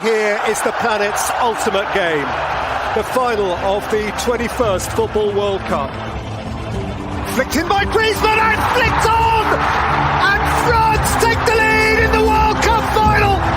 Here is the planet's ultimate game, the final of the 21st Football World Cup. Flicked in by Griezmann and flicked on! And France take the lead in the World Cup final!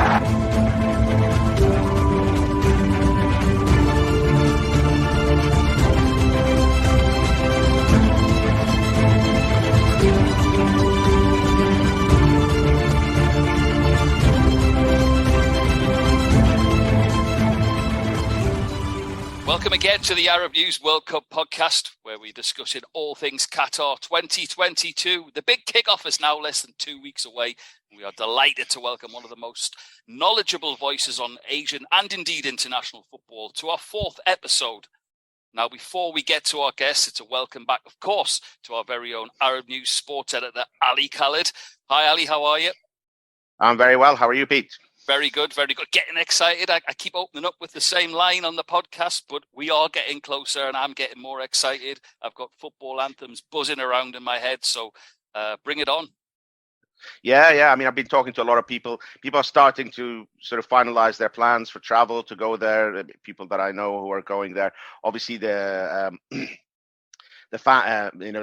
Welcome again to the Arab News World Cup podcast, where we discuss in all things Qatar 2022. The big kickoff is now less than 2 weeks away. We are delighted to welcome one of the most knowledgeable voices on Asian and indeed international football to our fourth episode. Now, before we get to our guests, it's a welcome back, of course, to our very own Arab News sports editor, Ali Khaled. Hi, Ali, how are you? I'm very well. How are you, Pete? Very good, very good. Getting excited. I keep opening up with the same line on the podcast, but we are getting closer and I'm getting more excited. I've got football anthems buzzing around in my head, so bring it on. Yeah. I mean, I've been talking to a lot of people. People are starting to sort of finalize their plans for travel to go there. People that I know who are going there. Obviously, the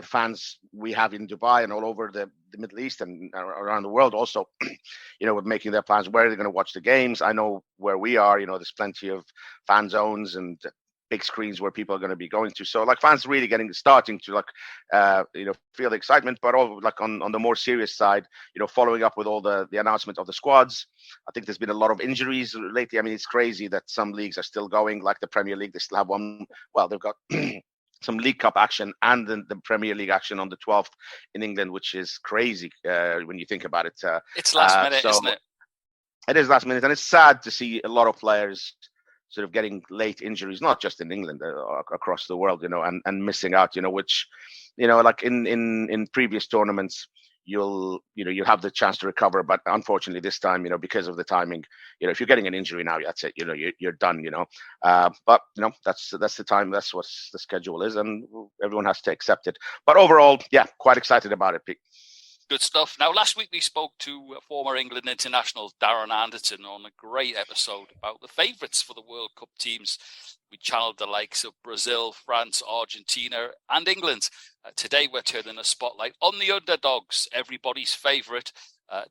fans we have in Dubai and all over the Middle East and around the world also, we're making their plans. Where are they going to watch the games? I know where we are, there's plenty of fan zones and big screens where people are going to be going to. So like fans really starting to feel the excitement, but all like on the more serious side, following up with all the announcement of the squads. I think there's been a lot of injuries lately. I mean, it's crazy that some leagues are still going, like the Premier League. They still have one. Well, they've got some League Cup action and the Premier League action on the 12th in England, which is crazy when you think about it. It's last minute, isn't it? It is last minute, and it's sad to see a lot of players sort of getting late injuries, not just in England, across the world, and missing out, which, like in previous tournaments, you'll have the chance to recover, but unfortunately this time, because of the timing, if you're getting an injury now, that's it, you're done, but that's the time, that's what the schedule is, and everyone has to accept it. But overall, yeah, quite excited about it, Pete. Good stuff. Now, last week we spoke to former England international Darren Anderton on a great episode about the favourites for the World Cup teams. We channeled the likes of Brazil, France, Argentina and England. Today we're turning a spotlight on the underdogs, everybody's favourite,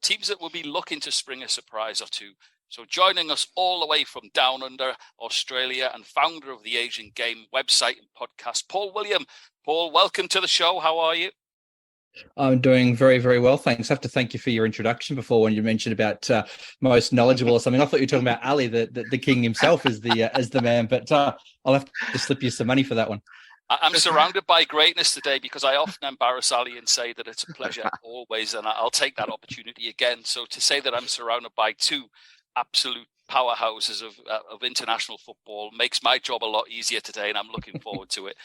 teams that will be looking to spring a surprise or two. So joining us all the way from down under Australia and founder of the Asian Game website and podcast, Paul William. Paul, welcome to the show. How are you? I'm doing very, very well, thanks. I have to thank you for your introduction before when you mentioned about most knowledgeable or something. I thought you were talking about Ali, the king himself, as the man, but I'll have to slip you some money for that one. I'm surrounded by greatness today because I often embarrass Ali and say that it's a pleasure always, and I'll take that opportunity again. So to say that I'm surrounded by two absolute powerhouses of international football makes my job a lot easier today, and I'm looking forward to it.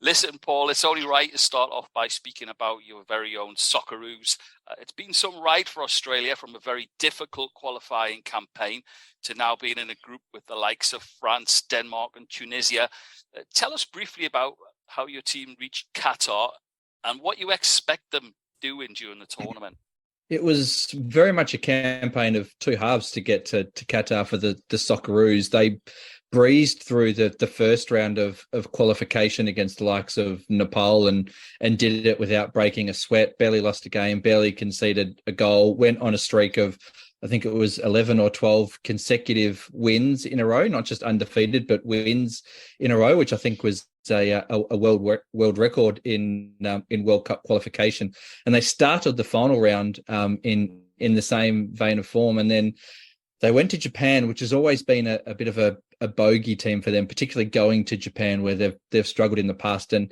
Listen, Paul, it's only right to start off by speaking about your very own Socceroos. It's been some ride for Australia from a very difficult qualifying campaign to now being in a group with the likes of France, Denmark and Tunisia. Tell us briefly about how your team reached Qatar and what you expect them doing during the tournament. It was very much a campaign of two halves to get to Qatar for the Socceroos. They breezed through the first round of qualification against the likes of Nepal and did it without breaking a sweat, barely lost a game, barely conceded a goal, went on a streak of, I think it was 11 or 12 consecutive wins in a row, not just undefeated, but wins in a row, which I think was a world record in World Cup qualification. And they started the final round in the same vein of form. And then they went to Japan, which has always been a bit of a bogey team for them, particularly going to Japan where they've struggled in the past. And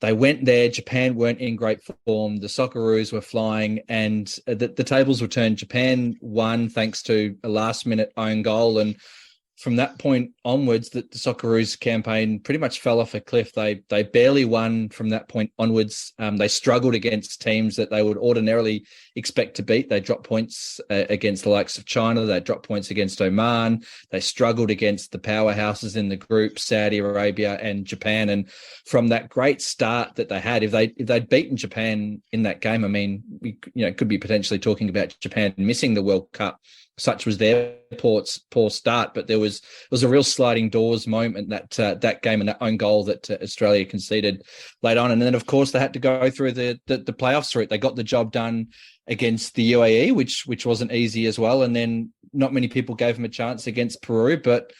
they went there. Japan weren't in great form. The Socceroos were flying, and the tables were turned. Japan won thanks to a last-minute own goal, and from that point onwards, the Socceroos campaign pretty much fell off a cliff. They barely won from that point onwards. They struggled against teams that they would ordinarily expect to beat. They dropped points against the likes of China. They dropped points against Oman. They struggled against the powerhouses in the group, Saudi Arabia and Japan. And from that great start that they had, if they'd beaten Japan in that game, I mean, we could be potentially talking about Japan missing the World Cup. such was their poor start. But it was a real sliding doors moment, that game and that own goal that Australia conceded late on. And then, of course, they had to go through the playoffs route. They got the job done against the UAE, which wasn't easy as well. And then not many people gave them a chance against Peru, but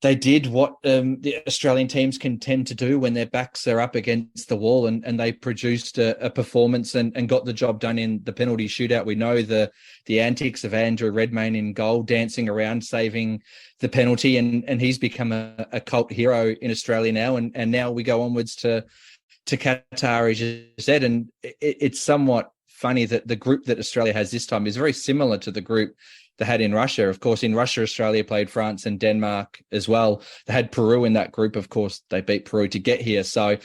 they did what the Australian teams can tend to do when their backs are up against the wall, and they produced a performance and got the job done in the penalty shootout. We know the antics of Andrew Redmayne in goal, dancing around, saving the penalty, and he's become a cult hero in Australia now. And now we go onwards to Qatar, as you said, and it's somewhat funny that the group that Australia has this time is very similar to the group they had in Russia. Of course, in Russia, Australia played France and Denmark as well. They had Peru in that group. Of course, they beat Peru to get here. So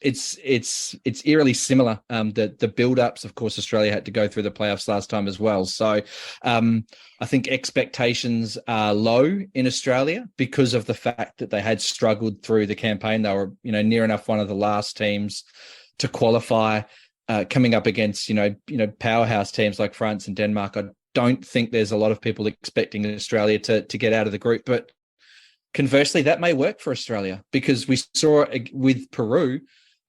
it's eerily similar. The build-ups, of course, Australia had to go through the playoffs last time as well. So I think expectations are low in Australia because of the fact that they had struggled through the campaign. They were, near enough one of the last teams to qualify, coming up against, powerhouse teams like France and Denmark. I don't think there's a lot of people expecting Australia to get out of the group, but conversely, that may work for Australia, because we saw with Peru,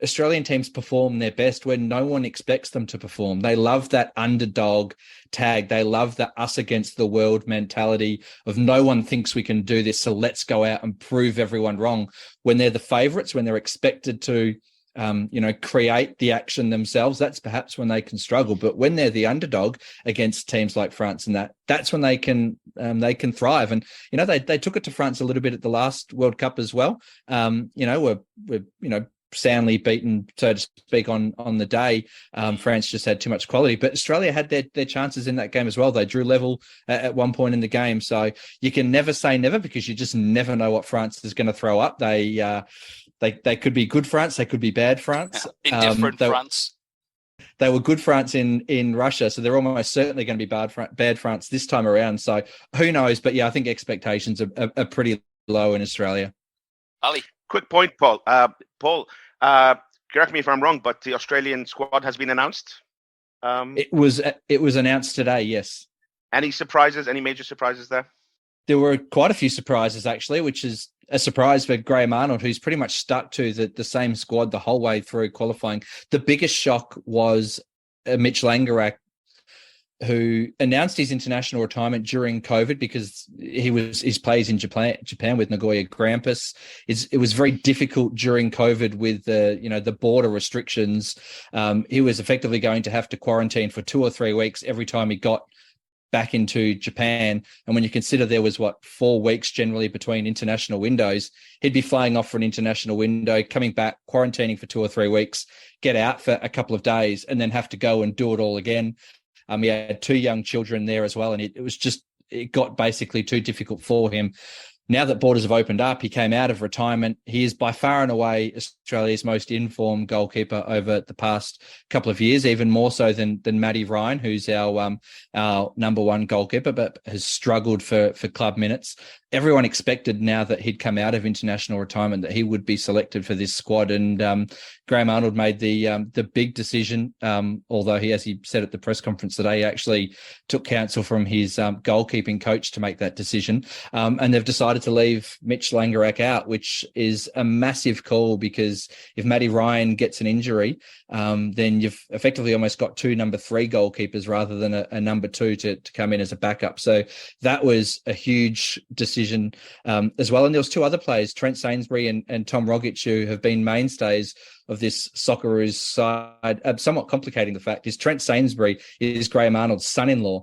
Australian teams perform their best when no one expects them to perform. They love that underdog tag. They love the us against the world mentality of no one thinks we can do this, so let's go out and prove everyone wrong. When they're the favourites, when they're expected to create the action themselves, that's perhaps when they can struggle. But when they're the underdog against teams like France and that's when they can thrive. And they took it to France a little bit at the last World Cup as well. We're soundly beaten, so to speak, on the day. France just had too much quality, but Australia had their chances in that game as well. They drew level at one point in the game. So you can never say never, because you just never know what France is going to throw up. They could be good France. They could be bad France. Indifferent France. They were good France in Russia, so they're almost certainly going to be bad France this time around. So who knows? But yeah, I think expectations are pretty low in Australia. Ali, quick point, Paul. Paul, correct me if I'm wrong, but the Australian squad has been announced. It was announced today. Yes. Any surprises? Any major surprises there? There were quite a few surprises, actually, which is a surprise for Graham Arnold, who's pretty much stuck to the same squad the whole way through qualifying. The biggest shock was Mitch Langerak, who announced his international retirement during COVID because he plays in Japan with Nagoya Grampus. It was very difficult during COVID with the border restrictions. He was effectively going to have to quarantine for 2 or 3 weeks every time he got back into Japan. And when you consider there was 4 weeks generally between international windows, he'd be flying off for an international window, coming back, quarantining for 2 or 3 weeks, get out for a couple of days, and then have to go and do it all again. He had 2 young children there as well, and it got basically too difficult for him. Now that borders have opened up, he came out of retirement. He is by far and away Australia's most informed goalkeeper over the past couple of years, even more so than Matty Ryan, who's our number one goalkeeper, but has struggled for club minutes. Everyone expected, now that he'd come out of international retirement, that he would be selected for this squad. And Graham Arnold made the big decision, although as he said at the press conference today, he actually took counsel from his goalkeeping coach to make that decision. And they've decided to leave Mitch Langerak out, which is a massive call, because if Matty Ryan gets an injury, then you've effectively almost got 2 number 3 goalkeepers rather than a number 2 to come in as a backup. So that was a huge decision as well. And there was 2 other players, Trent Sainsbury and Tom Rogic, who have been mainstays of this Socceroos side. Somewhat complicating the fact is Trent Sainsbury is Graham Arnold's son-in-law.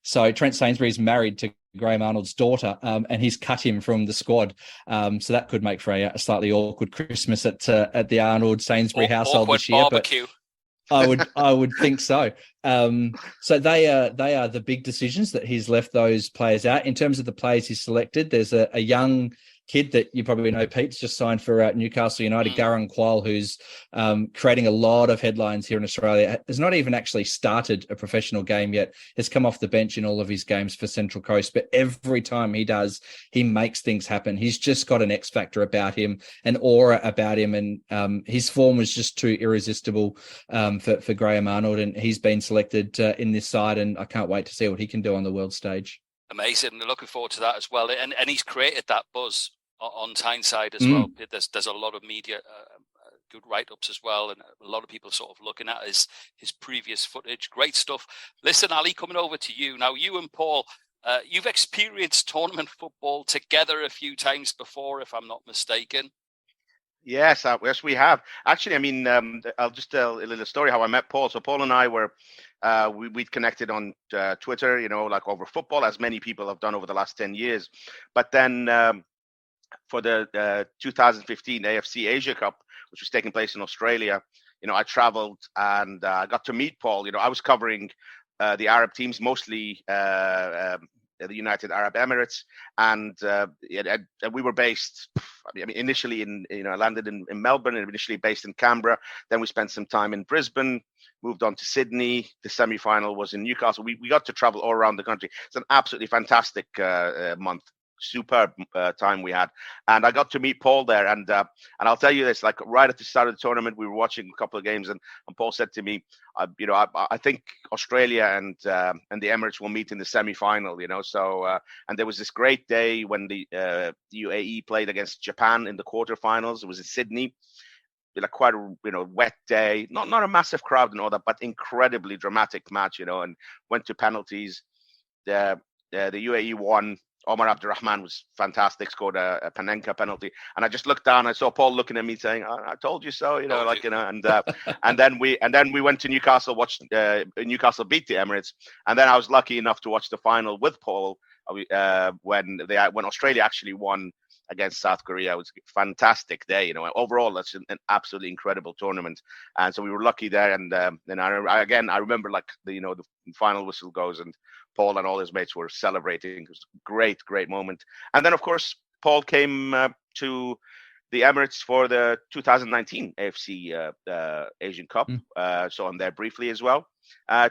So Trent Sainsbury is married to Graham Arnold's daughter, and he's cut him from the squad. So that could make for a slightly awkward Christmas at the Arnold Sainsbury household this year. Barbecue. But I would think so. So they are the big decisions that he's left those players out. In terms of the players he's selected, there's a young kid that you probably know, Pete's just signed for Newcastle United, Garang Kual, who's creating a lot of headlines here in Australia. Has not even actually started a professional game yet. Has come off the bench in all of his games for Central Coast, but every time he does, he makes things happen. He's just got an X factor about him, an aura about him, and his form was just too irresistible for Graham Arnold, and he's been selected in this side, and I can't wait to see what he can do on the world stage. Amazing. Looking forward to that as well. And he's created that buzz on Tyneside as well. There's a lot of media, good write-ups as well, and a lot of people sort of looking at his previous footage. Great stuff. Listen, Ali, coming over to you. Now, you and Paul, you've experienced tournament football together a few times before, if I'm not mistaken. Yes, yes, we have. Actually, I mean, I'll just tell a little story how I met Paul. So Paul and I were, we'd connected on Twitter, you know, like over football, as many people have done over the last 10 years. But then for the 2015 AFC Asia Cup, which was taking place in Australia, you know, I traveled and I got to meet Paul. You know, I was covering the Arab teams, mostly the United Arab Emirates, and we were based. I mean, initially I landed in Melbourne, and initially based in Canberra. Then we spent some time in Brisbane, moved on to Sydney. The semi-final was in Newcastle. We got to travel all around the country. It's an absolutely fantastic month. Superb time we had, and I got to meet Paul there, and I'll tell you this, like right at the start of the tournament, we were watching a couple of games, and Paul said to me, you know, I think Australia and the Emirates will meet in the semi-final, you know. So and there was this great day when the UAE played against Japan in the quarterfinals. It was in Sydney, like quite a wet day, not a massive crowd and all that, but incredibly dramatic match, you know, and went to penalties. The UAE won. Omar Abdurrahman was fantastic, scored a Panenka penalty, and I just looked down. I saw Paul looking at me saying, "I told you so," you know, like, you know. And then we went to Newcastle, watched Newcastle beat the Emirates, and then I was lucky enough to watch the final with Paul when Australia actually won against South Korea. It was a fantastic day, you know. Overall, that's an absolutely incredible tournament, and so we were lucky there. And then I remember, like, the final whistle goes, and Paul and all his mates were celebrating. It was a great moment. And then, of course, Paul came to the Emirates for the 2019 AFC Asian Cup. So I'm there briefly as well.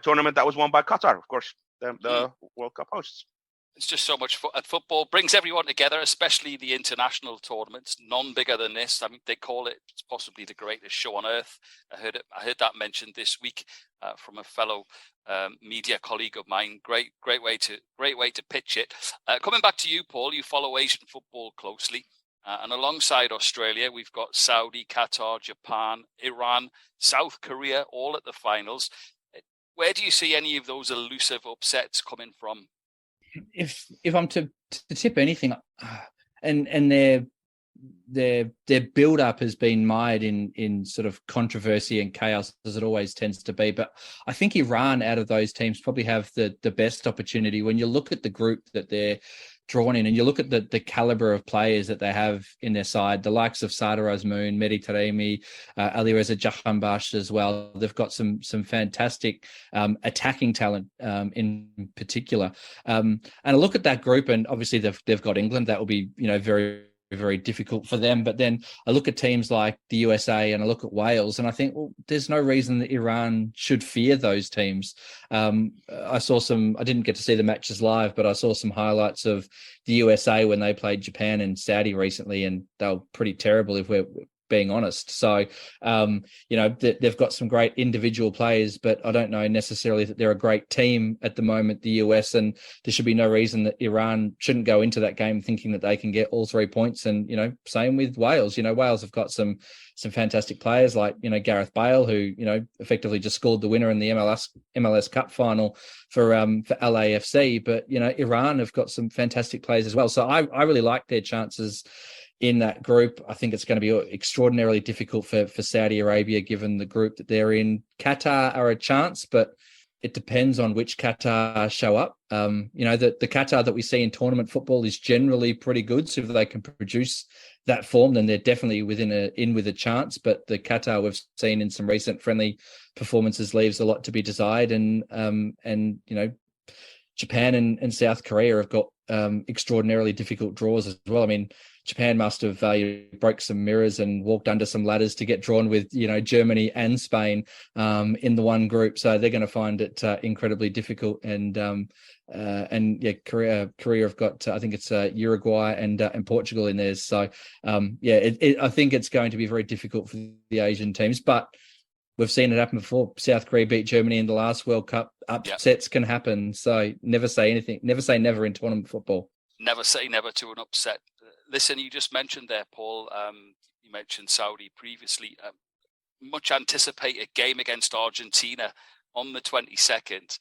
Tournament that was won by Qatar, of course, the World Cup hosts. It's just so much fun. Football brings everyone together, especially the international tournaments. None bigger than this. I mean, they call it possibly the greatest show on earth. I heard that mentioned this week from a fellow media colleague of mine. Great way to pitch it. Coming back to you, Paul, you follow Asian football closely, and alongside Australia, we've got Saudi, Qatar, Japan, Iran, South Korea, all at the finals. Where do you see any of those elusive upsets coming from? If I'm to tip anything, and their build up has been mired in sort of controversy and chaos, as it always tends to be. But I think Iran, out of those teams, probably have the best opportunity. When you look at the group that they're drawn in, and you look at the caliber of players that they have in their side, the likes of Sadar Azmoun, Mehdi Taremi, Ali Reza Jahanbakhsh as well. They've got some fantastic attacking talent in particular. And I look at that group, and obviously they've got England. That will be, very, very difficult for them. But then I look at teams like the USA and I look at Wales, and I think, well, there's no reason that Iran should fear those teams. I didn't get to see the matches live, but I saw some highlights of the USA when they played Japan and Saudi recently, and they were pretty terrible, if we're being honest. So, they've got some great individual players, but I don't know necessarily that they're a great team at the moment, the US, and there should be no reason that Iran shouldn't go into that game thinking that they can get all 3 points. And, same with Wales. Wales have got some fantastic players like, Gareth Bale, who, effectively just scored the winner in the MLS Cup final for LAFC. But, Iran have got some fantastic players as well. So I really like their chances in that group. I think it's going to be extraordinarily difficult for Saudi Arabia, given the group that they're in. Qatar are a chance, but it depends on which Qatar show up. The Qatar that we see in tournament football is generally pretty good. So if they can produce that form, then they're definitely in with a chance. But the Qatar we've seen in some recent friendly performances leaves a lot to be desired. And Japan and South Korea have got extraordinarily difficult draws as well. I mean, Japan must have broke some mirrors and walked under some ladders to get drawn with, Germany and Spain in the one group. So they're going to find it incredibly difficult. And Korea have got, I think it's Uruguay and Portugal in theirs. So I think it's going to be very difficult for the Asian teams, but we've seen it happen before. South Korea beat Germany in the last World Cup. Upsets can happen. So never say anything. Never say never in tournament football. Never say never to an upset. Listen, you just mentioned there, Paul, you mentioned Saudi previously. Much anticipated game against Argentina on the 22nd.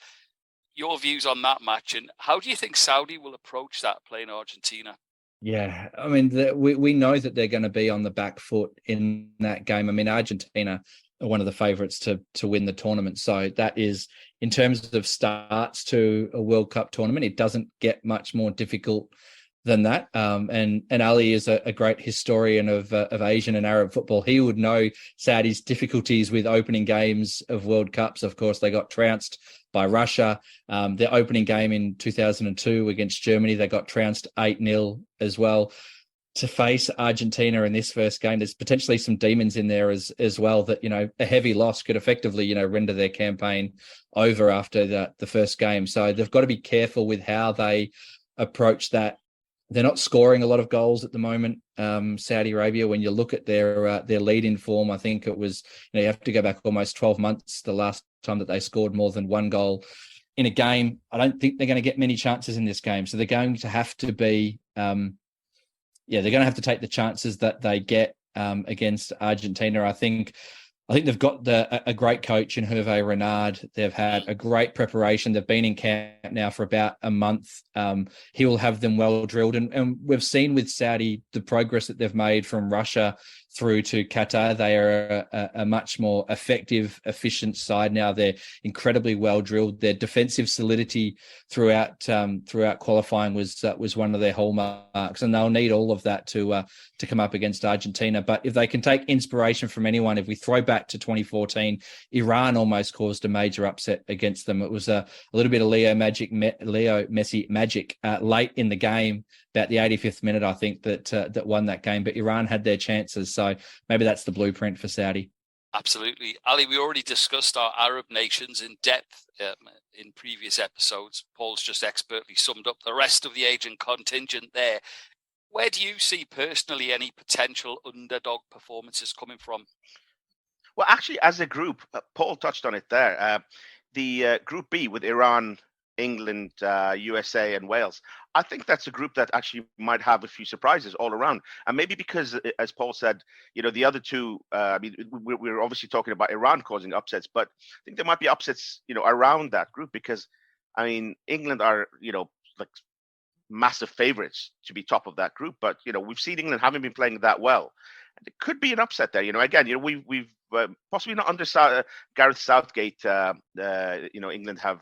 Your views on that match, and how do you think Saudi will approach that playing Argentina? Yeah, I mean, we know that they're going to be on the back foot in that game. I mean, Argentina are one of the favourites to win the tournament. So that is, in terms of starts to a World Cup tournament, it doesn't get much more difficult than that. And Ali is a great historian of Asian and Arab football. He would know Saudi's difficulties with opening games of World Cups. Of course, they got trounced by Russia. Their opening game in 2002 against Germany, they got trounced 8-0 as well. To face Argentina in this first game, there's potentially some demons in there as well that, a heavy loss could effectively, render their campaign over after the first game. So they've got to be careful with how they approach that. They're not scoring a lot of goals at the moment. Saudi Arabia, when you look at their lead in form, I think it was, you have to go back almost 12 months, the last time that they scored more than one goal in a game. I don't think they're going to get many chances in this game. So they're going to have to be, they're going to have to take the chances that they get against Argentina. I think they've got a great coach in Hervé Renard. They've had a great preparation. They've been in camp now for about a month. He will have them well drilled. And we've seen with Saudi the progress that they've made from Russia through to Qatar. They are a much more effective, efficient side now. They're incredibly well drilled. Their defensive solidity throughout qualifying was one of their hallmarks, and they'll need all of that to come up against Argentina. But if they can take inspiration from anyone, if we throw back to 2014, Iran almost caused a major upset against them. It was a little bit of Leo Messi magic late in the game, about the 85th minute, I think, that won that game. But Iran had their chances, so maybe that's the blueprint for Saudi. Absolutely. Ali, we already discussed our Arab nations in depth in previous episodes. Paul's just expertly summed up the rest of the Asian contingent there. Where do you see personally any potential underdog performances coming from? Well, actually, as a group, Paul touched on it there. The Group B with Iran, England, USA, and Wales. I think that's a group that actually might have a few surprises all around. And maybe because, as Paul said, the other two, we're obviously talking about Iran causing upsets, but I think there might be upsets, around that group because, England are, like massive favorites to be top of that group. But, we've seen England haven't been playing that well. And it could be an upset there. Again, we've possibly not under Gareth Southgate, England have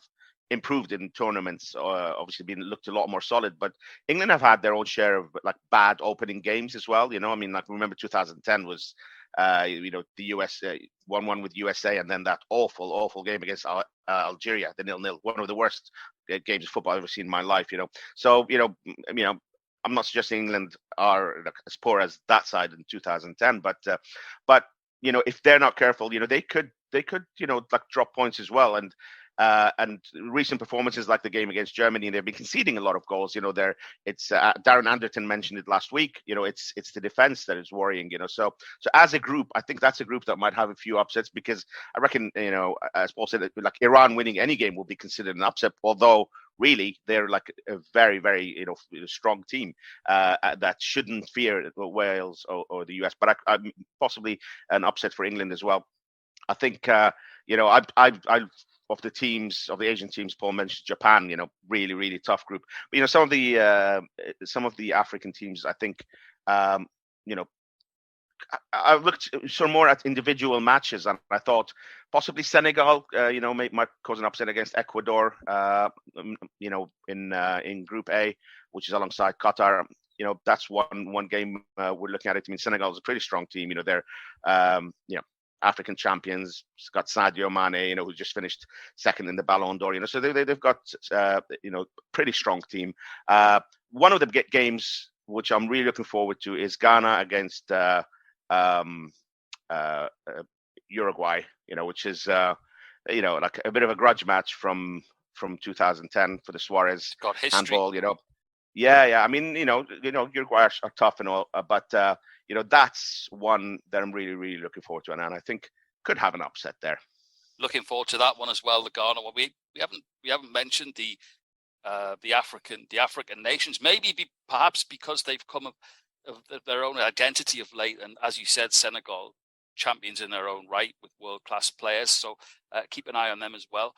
improved in tournaments, obviously been looked a lot more solid, but England have had their own share of like bad opening games as well. Remember 2010 was, the US 1-1 with USA, and then that awful game against Algeria, the 0-0, one of the worst games of football I've ever seen in my life. So I'm not suggesting England are as poor as that side in 2010, but if they're not careful, they could drop points as well. And recent performances like the game against Germany, they've been conceding a lot of goals. It's Darren Anderton mentioned it last week. It's the defense that is worrying. So as a group, I think that's a group that might have a few upsets because I reckon, as Paul said, like Iran winning any game will be considered an upset, although really they're like a very, very strong team that shouldn't fear Wales or the US. But I possibly an upset for England as well. I think of the Asian teams, Paul mentioned Japan, really, really tough group. But, some of the African teams, I think, I looked some more at individual matches, and I thought possibly Senegal, might cause an upset against Ecuador, in Group A, which is alongside Qatar. That's one game we're looking at it. Senegal is a pretty strong team. They're, African champions. It's got Sadio Mane, who just finished second in the Ballon d'Or. So they've got pretty strong team. One of the games which I'm really looking forward to is Ghana against Uruguay. Which is like a bit of a grudge match from 2010 for the Suarez got history. handball. Yeah. I mean, Uruguay are tough and all, but that's one that I'm really, really looking forward to, and I think could have an upset there. Looking forward to that one as well. The Ghana one. We haven't mentioned the African nations. Maybe perhaps because they've come of their own identity of late, and as you said, Senegal champions in their own right with world-class players. So keep an eye on them as well.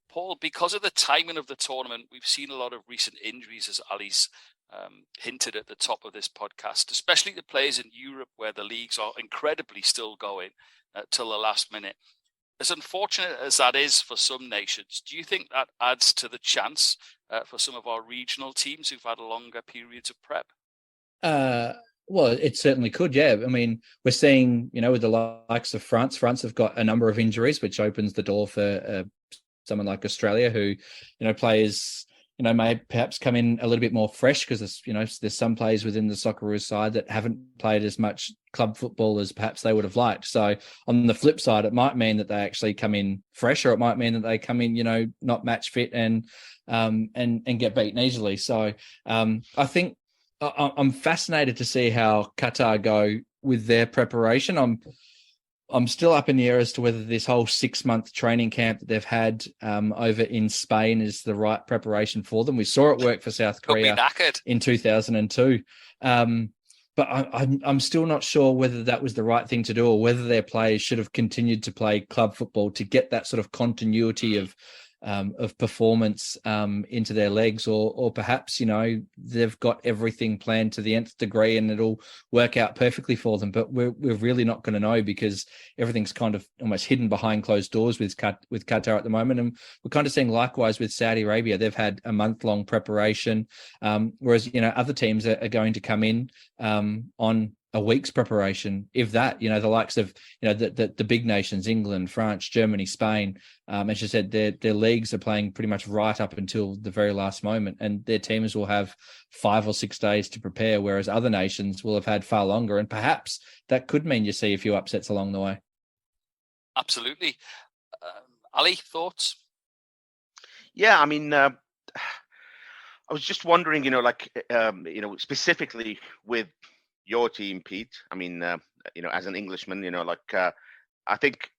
Paul, because of the timing of the tournament, we've seen a lot of recent injuries, as Ali's hinted at the top of this podcast, especially the players in Europe where the leagues are incredibly still going till the last minute. As unfortunate as that is for some nations, do you think that adds to the chance for some of our regional teams who've had longer periods of prep? Well, it certainly could, yeah. I mean, we're seeing, with the likes of France. France have got a number of injuries, which opens the door for someone like Australia, who, players, may perhaps come in a little bit more fresh because there's some players within the Socceroos side that haven't played as much club football as perhaps they would have liked. So on the flip side, it might mean that they actually come in fresh, or it might mean that they come in, not match fit and get beaten easily. So I think I'm fascinated to see how Qatar go with their preparation. I'm still up in the air as to whether this whole 6-month training camp that they've had over in Spain is the right preparation for them. We saw it work for South Korea in 2002. But I'm still not sure whether that was the right thing to do, or whether their players should have continued to play club football to get that sort of continuity of performance into their legs, or perhaps they've got everything planned to the nth degree and it'll work out perfectly for them. But we're really not going to know, because everything's kind of almost hidden behind closed doors with Qatar at the moment. And we're kind of seeing likewise with Saudi Arabia. They've had a month-long preparation, whereas other teams are going to come in on a week's preparation, if that. The likes of the big nations, England, France, Germany, Spain, as you said, their leagues are playing pretty much right up until the very last moment, and their teams will have 5 or 6 days to prepare, whereas other nations will have had far longer, and perhaps that could mean you see a few upsets along the way. Absolutely. Ali, thoughts? Yeah, I mean, I was just wondering, specifically with your team, Pete. I mean, as an Englishman, I think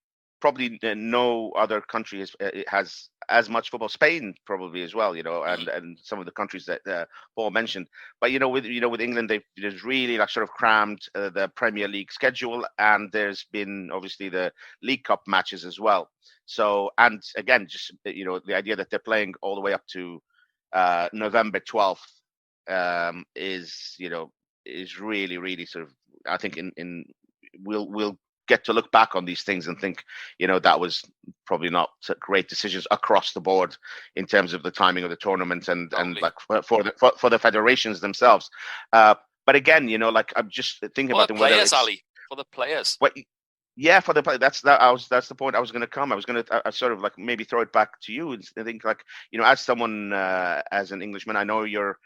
probably no other country has as much football. Spain probably as well, and some of the countries that Paul mentioned. But with England, there's really sort of crammed the Premier League schedule, and there's been obviously the League Cup matches as well. So, and again, just the idea that they're playing all the way up to November 12th is really, really sort of, I think we'll get to look back on these things and think, that was probably not great decisions across the board in terms of the timing of the tournament and for the federations themselves. But again, I'm just thinking about them. Players, Ali, for the players. Yeah, for the play. That's the point I was going to come. I was going to sort of maybe throw it back to you and think as someone, as an Englishman, I know your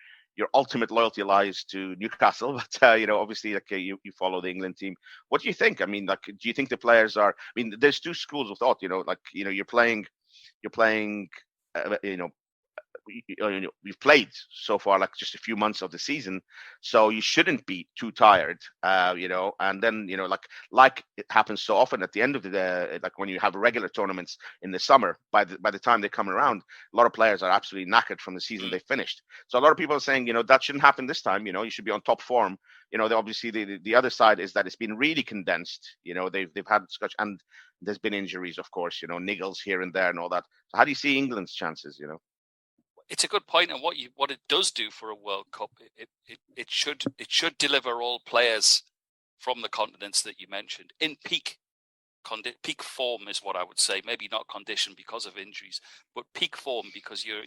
ultimate loyalty lies to Newcastle, but obviously, you follow the England team. What do you think? I mean, do you think the players are? I mean, there's two schools of thought. You're playing. We've played so far just a few months of the season, so you shouldn't be too tired, and then like it happens so often at the end of the when you have regular tournaments in the summer, by the time they come around, a lot of players are absolutely knackered from the season they finished. So a lot of people are saying that shouldn't happen this time. You should be on top form. Obviously the other side is that it's been really condensed. They've had such, and there's been injuries, of course, niggles here and there and all that. So how do you see England's chances? It's a good point, and what it does do for a World Cup, it should deliver all players from the continents that you mentioned in peak form is what I would say. Maybe not condition because of injuries, but peak form, because you're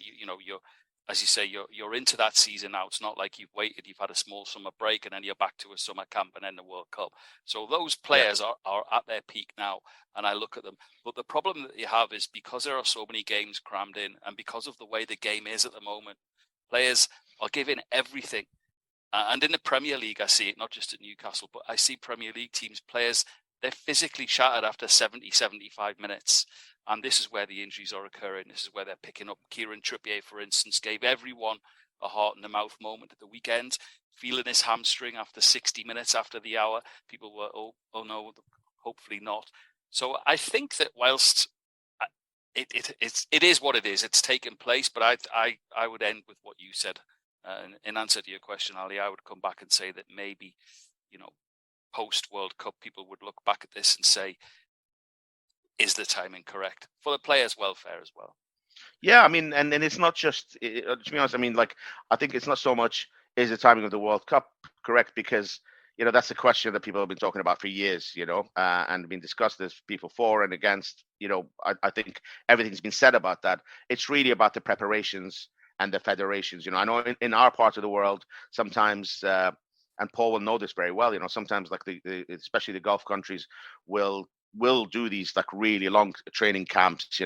as you say, you're into that season now. It's not like you've waited, you've had a small summer break, and then you're back to a summer camp and then the World Cup. So those players are at their peak now, and I look at them. But the problem that you have is because there are so many games crammed in, and because of the way the game is at the moment, players are giving everything. And in the Premier League, I see it, not just at Newcastle, but I see Premier League teams, players, they're physically shattered after 70, 75 minutes. And this is where the injuries are occurring. This is where they're picking up. Kieran Trippier, for instance, gave everyone a heart in the mouth moment at the weekend, feeling his hamstring after 60 minutes after the hour. People were, oh no, hopefully not. So I think that whilst it is what it is, it's taken place, but I would end with what you said. In answer to your question, Ali, I would come back and say that maybe, post World Cup, people would look back at this and say, is the timing correct for the players' welfare as well? Yeah, I mean, and it's not just, to be honest, I mean, like, I think it's not so much is the timing of the World Cup correct, because, that's a question that people have been talking about for years, and been discussed as people for and against, I think everything's been said about that. It's really about the preparations and the federations. I know in our part of the world, sometimes, and Paul will know this very well, sometimes like especially the Gulf countries will do these like really long training camps,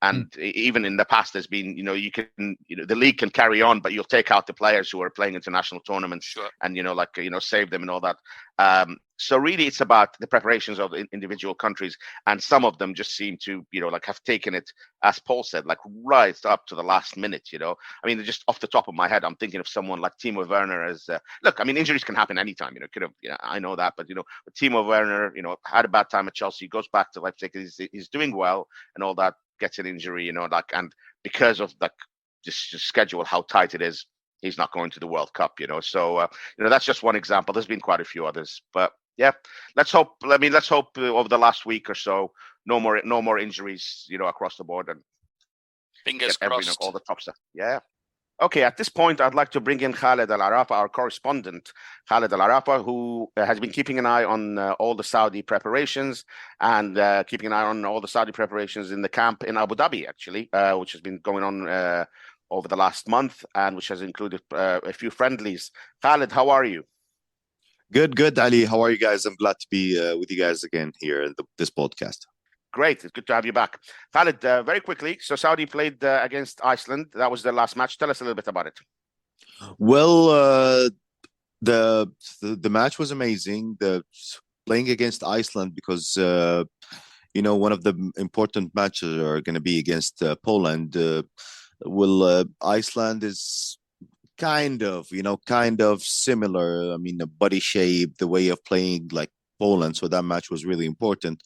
and even in the past there's been, you can, the league can carry on, but you'll take out the players who are playing international tournaments. Sure. And, save them and all that. So really it's about the preparations of the individual countries. And some of them just seem to, have taken it, as Paul said, like right up to the last minute, I mean, just off the top of my head, I'm thinking of someone like Timo Werner as, look, I mean, injuries can happen anytime, could have, I know that, but, Timo Werner, had a bad time at Chelsea, goes back to Leipzig, he's doing well and all that, gets an injury, and because of like just schedule, how tight it is, he's not going to the World Cup, so, that's just one example. There's been quite a few others, but yeah, let's hope over the last week or so, no more injuries, across the board, and fingers crossed. All the top stuff. Yeah. Okay, at this point, I'd like to bring in Khaled Al Arafa, our correspondent, Khaled Al Arafa, who has been keeping an eye on all the Saudi preparations and keeping an eye on all the Saudi preparations in the camp in Abu Dhabi, actually, which has been going on over the last month and which has included a few friendlies. Khaled, how are you? Good, Ali. How are you guys? I'm glad to be with you guys again here in this podcast. Great. It's good to have you back. Khaled, very quickly, so Saudi played against Iceland. That was their last match. Tell us a little bit about it. Well, the match was amazing. Playing against Iceland because, one of the important matches are going to be against Poland. Iceland is kind of similar. I mean, the body shape, the way of playing like Poland. So that match was really important.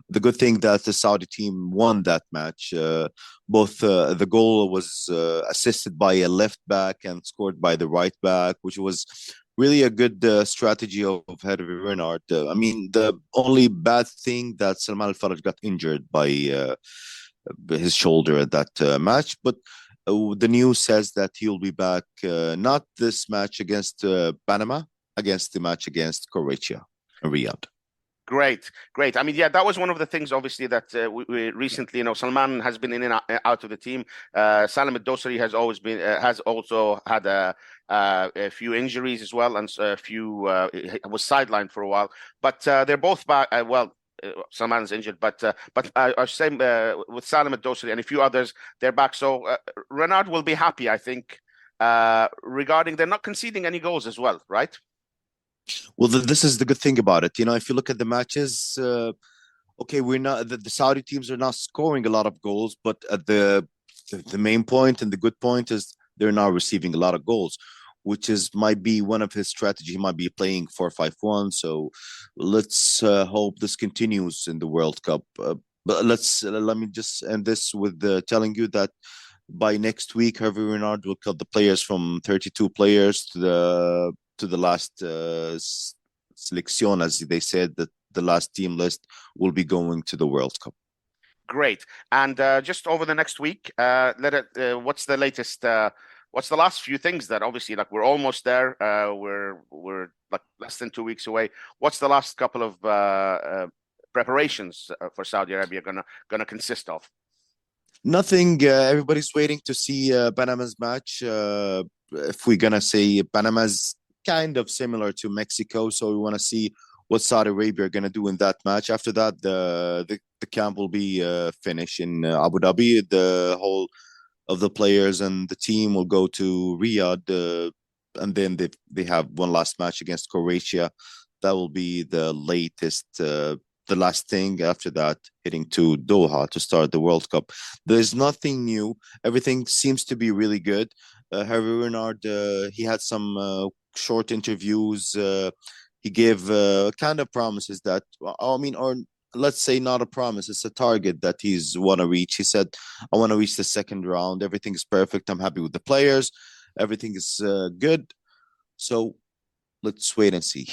The good thing that the Saudi team won that match. Both the goal was assisted by a left back and scored by the right back, which was really a good strategy of Hervé Renard. I mean, the only bad thing that Salman Al-Faraj got injured by his shoulder at that match, but the news says that he'll be back not this match against Panama, against the match against Croatia in Riyadh. Great. I mean, yeah, that was one of the things, obviously, that we recently, Salman has been in and out of the team. Salim Ad-Dosari has also had a few injuries as well, and a few was sidelined for a while. But they're both back. Salman's injured, but same with Salim Ad-Dosari and a few others, they're back. So Renard will be happy, I think, regarding they're not conceding any goals as well, right? Well, this is the good thing about it. If you look at the matches, okay, we're not the Saudi teams are not scoring a lot of goals, but the main point and the good point is they're now receiving a lot of goals, which might be one of his strategy. He might be playing 4-5-1. So let's hope this continues in the World Cup. But let me just end this with telling you that by next week, Hervé Renard will cut the players from 32 players to the last selection, as they said, that the last team list will be going to the World Cup. Great. And just over the next week, what's the latest? What's the last few things that obviously, like, we're almost there. We're like less than 2 weeks away. What's the last couple of preparations for Saudi Arabia gonna consist of? Nothing. Everybody's waiting to see Panama's match. If we're gonna say Panama's kind of similar to Mexico, so we want to see what Saudi Arabia are gonna do in that match. After that, the camp will be finished in Abu Dhabi. The whole of the players and the team will go to Riyadh, and then they have one last match against Croatia. That will be the latest, the last thing. After that, heading to Doha to start the World Cup. There's nothing new. Everything seems to be really good. Harry Renard, he had some short interviews. He gave kind of promises that, I mean, or let's say not a promise, it's a target that he's want to reach. He said, I want to reach the second round. Everything is perfect. I'm happy with the players. Everything is good. So let's wait and see.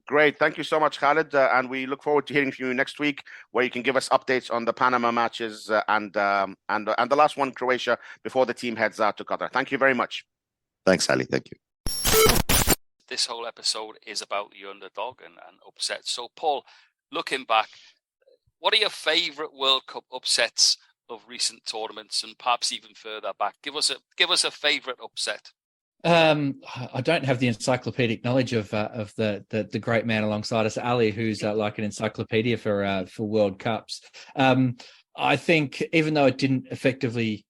Great. Thank you so much, Khaled. And we look forward to hearing from you next week, where you can give us updates on the Panama matches and the last one, Croatia, before the team heads out to Qatar. Thank you very much. Thanks, Ali. Thank you. This whole episode is about the underdog and upsets. So, Paul, looking back, what are your favourite World Cup upsets of recent tournaments, and perhaps even further back? Give us a favourite upset. I don't have the encyclopedic knowledge of the great man alongside us, Ali, who's like an encyclopedia for World Cups. I think even though it didn't effectively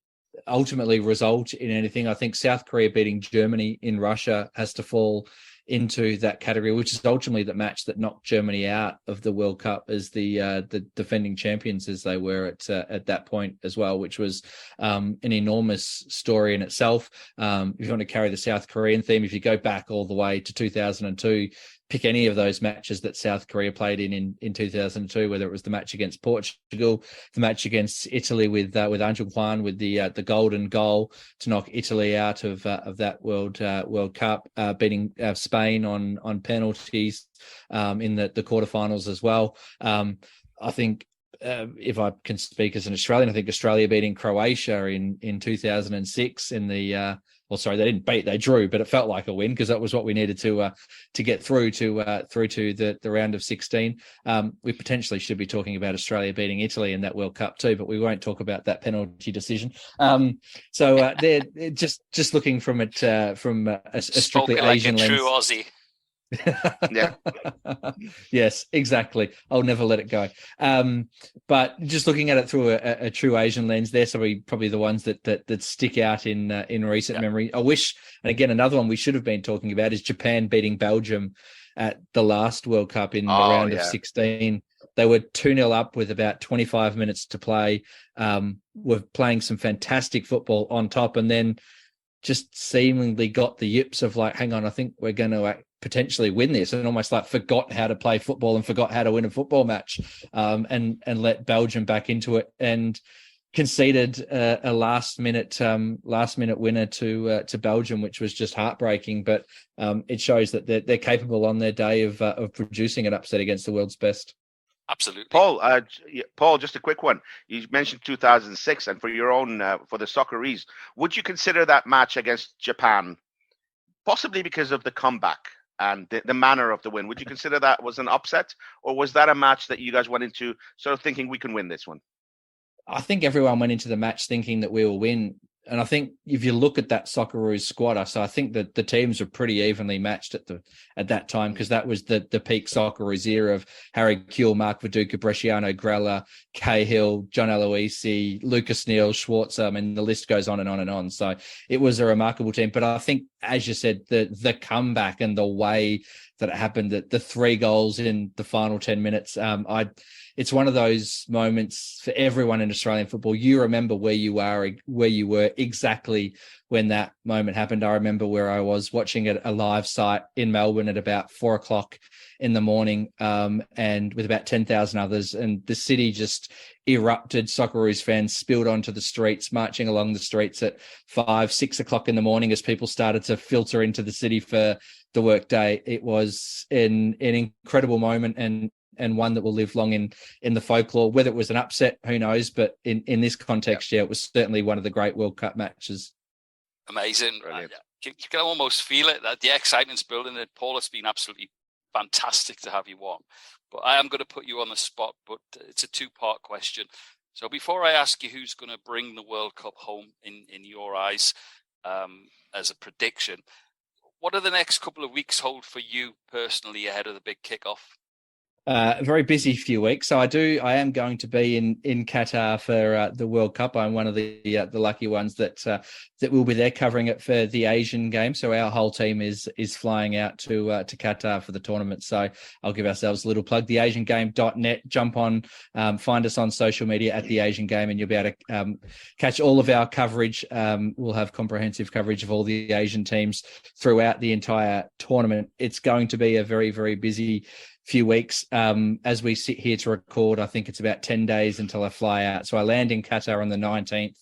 ultimately result in anything, I think South Korea beating Germany in Russia has to fall into that category, which is ultimately the match that knocked Germany out of the World Cup as the defending champions, as they were at that point as well, which was an enormous story in itself. If you want to carry the South Korean theme, if you go back all the way to 2002, pick any of those matches that South Korea played in 2002, whether it was the match against Portugal, the match against Italy with Angel Juan with the golden goal to knock Italy out of that World Cup, beating Spain on penalties in the quarterfinals as well. I think if I can speak as an Australian, I think Australia beating Croatia in 2006 in the well, sorry, they didn't beat, they drew, but it felt like a win because that was what we needed to get through to the round of 16. We potentially should be talking about Australia beating Italy in that World Cup too, but we won't talk about that penalty decision. So they're just looking from it from a strictly Asian lens. True Aussie. Yeah. Yes, exactly. I'll never let it go. But just looking at it through a true Asian lens, they're probably the ones that stick out in recent memory. I wish, and again, another one we should have been talking about is Japan beating Belgium at the last World Cup in the round of 16. They were 2-0 up with about 25 minutes to play. Were playing some fantastic football on top, and then just seemingly got the yips of like, hang on, I think we're going to potentially win this, and almost like forgot how to play football and forgot how to win a football match, and let Belgium back into it and conceded a last minute winner to Belgium, which was just heartbreaking. But it shows that they're capable on their day of producing an upset against the world's best. Absolutely. Paul, just a quick one. You mentioned 2006, and for your own, for the Socceroos, would you consider that match against Japan, possibly because of the comeback and the manner of the win, would you consider that was an upset, or was that a match that you guys went into sort of thinking we can win this one? I think everyone went into the match thinking that we will win. And I think if you look at that Socceroos squad, so I think that the teams are pretty evenly matched at that time, because that was the peak Socceroos era of Harry Kewell, Mark Viduka, Bresciano, Grella, Cahill, John Aloisi, Lucas Neal, Schwartz, and the list goes on and on and on. So it was a remarkable team. But I think, as you said, the comeback and the way that it happened, the 3 goals in the final 10 minutes, it's one of those moments for everyone in Australian football. You remember where you were exactly when that moment happened. I remember where I was watching a live site in Melbourne at about 4:00 in the morning, and with about 10,000 others, and the city just erupted. Socceroos fans spilled onto the streets, marching along the streets at 5, 6 o'clock in the morning as people started to filter into the city for the work day. It was an incredible moment, and one that will live long in the folklore. Whether it was an upset, who knows? But in this context, it was certainly one of the great World Cup matches. Amazing. You can almost feel it, that the excitement's building. And Paul, it's been absolutely fantastic to have you on. But I am going to put you on the spot, but it's a 2-part question. So before I ask you who's going to bring the World Cup home in your eyes, as a prediction, what do the next couple of weeks hold for you personally ahead of the big kickoff? A very busy few weeks. So I am going to be in Qatar for the World Cup. I'm one of the lucky ones that will be there covering it for the Asian game. So our whole team is flying out to Qatar for the tournament. So I'll give ourselves a little plug. TheAsianGame.net. Jump on, find us on social media at The Asian Game, and you'll be able to catch all of our coverage. We'll have comprehensive coverage of all the Asian teams throughout the entire tournament. It's going to be a very, very busy few weeks. As we sit here to record, I think it's about 10 days until I fly out. So I land in Qatar on the 19th,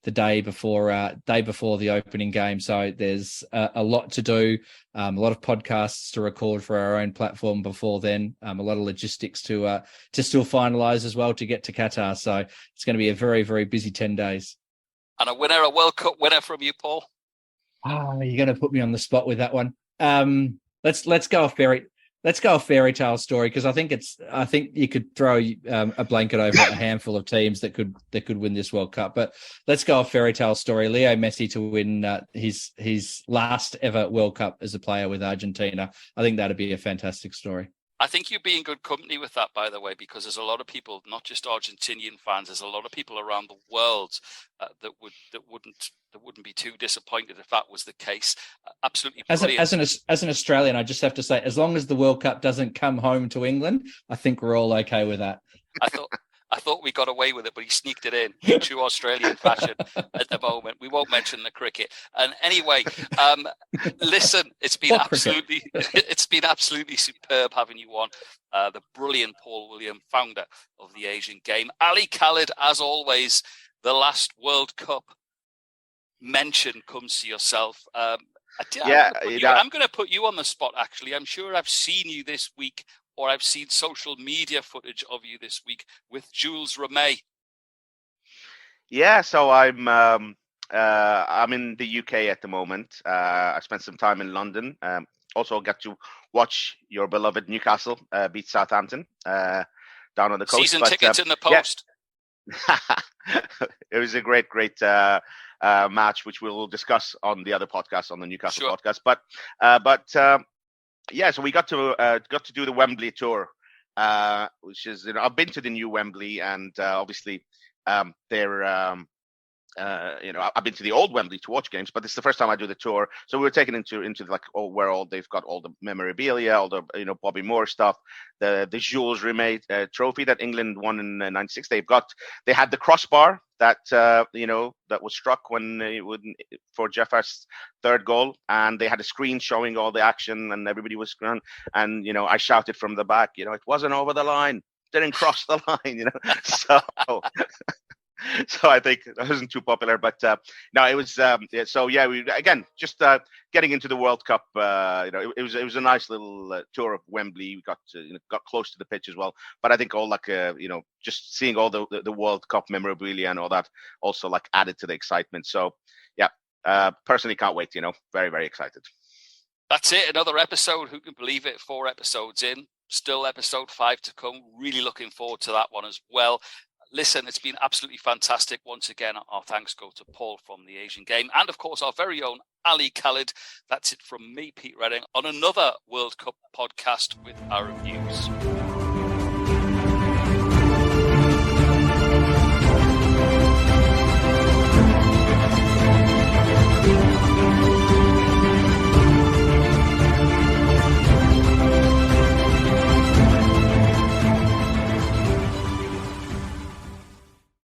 the day before the opening game. So there's a lot to do, a lot of podcasts to record for our own platform before then, a lot of logistics to still finalize as well to get to Qatar. So it's going to be a very, very busy 10 days. And a World Cup winner from you, Paul? Oh, you're going to put me on the spot with that one. Let's go off Barry. Let's go a fairy tale story, because I think you could throw a blanket over a handful of teams that could win this World Cup. But let's go a fairy tale story. Leo Messi to win his last ever World Cup as a player with Argentina. I think that'd be a fantastic story. I think you'd be in good company with that, by the way, because there's a lot of people, not just Argentinian fans, there's a lot of people around the world that wouldn't be too disappointed if that was the case. Absolutely brilliant. As an Australian, I just have to say, as long as the World Cup doesn't come home to England, I think we're all okay with that. I thought we got away with it, but he sneaked it in true Australian fashion at the moment. We won't mention the cricket. And anyway, listen, it's been absolutely superb having you on. The brilliant Paul William, founder of the Asian Game. Ali Khaled, as always, the last World Cup mention comes to yourself. I'm going to put you on the spot, actually. I'm sure I've seen you this week, or I've seen social media footage of you this week with Jules Rimet. Yeah, so I'm in the UK at the moment. I spent some time in London. Also got to watch your beloved Newcastle beat Southampton down on the coast. Season tickets in the post. Yeah. It was a great match, which we'll discuss on the other podcast, on the Newcastle podcast. But yeah, so we got to do the Wembley tour, which is, I've been to the new Wembley, and obviously they're I've been to the old Wembley to watch games, but this is the first time I do the tour. So we were taken into like where they've got all the memorabilia, all the Bobby Moore stuff, the Jules Rimet trophy that England won in '96. They had the crossbar that that was struck for Jeff Hurst's third goal, and they had a screen showing all the action, and everybody was screaming, and I shouted from the back, it wasn't over the line, didn't cross the line, so. So I think that wasn't too popular, but no, it was. So yeah, we again just getting into the World Cup. It was a nice little tour of Wembley. We got close to the pitch as well. But I think all just seeing all the World Cup memorabilia and all that also added to the excitement. So yeah, personally can't wait. Very, very excited. That's it. Another episode. Who can believe it? 4 episodes in. Still episode 5 to come. Really looking forward to that one as well. Listen, it's been absolutely fantastic. Once again, our thanks go to Paul from the Asian Game, and of course our very own Ali Khaled. That's it from me, Pete Redding, on another World Cup podcast with Arab News.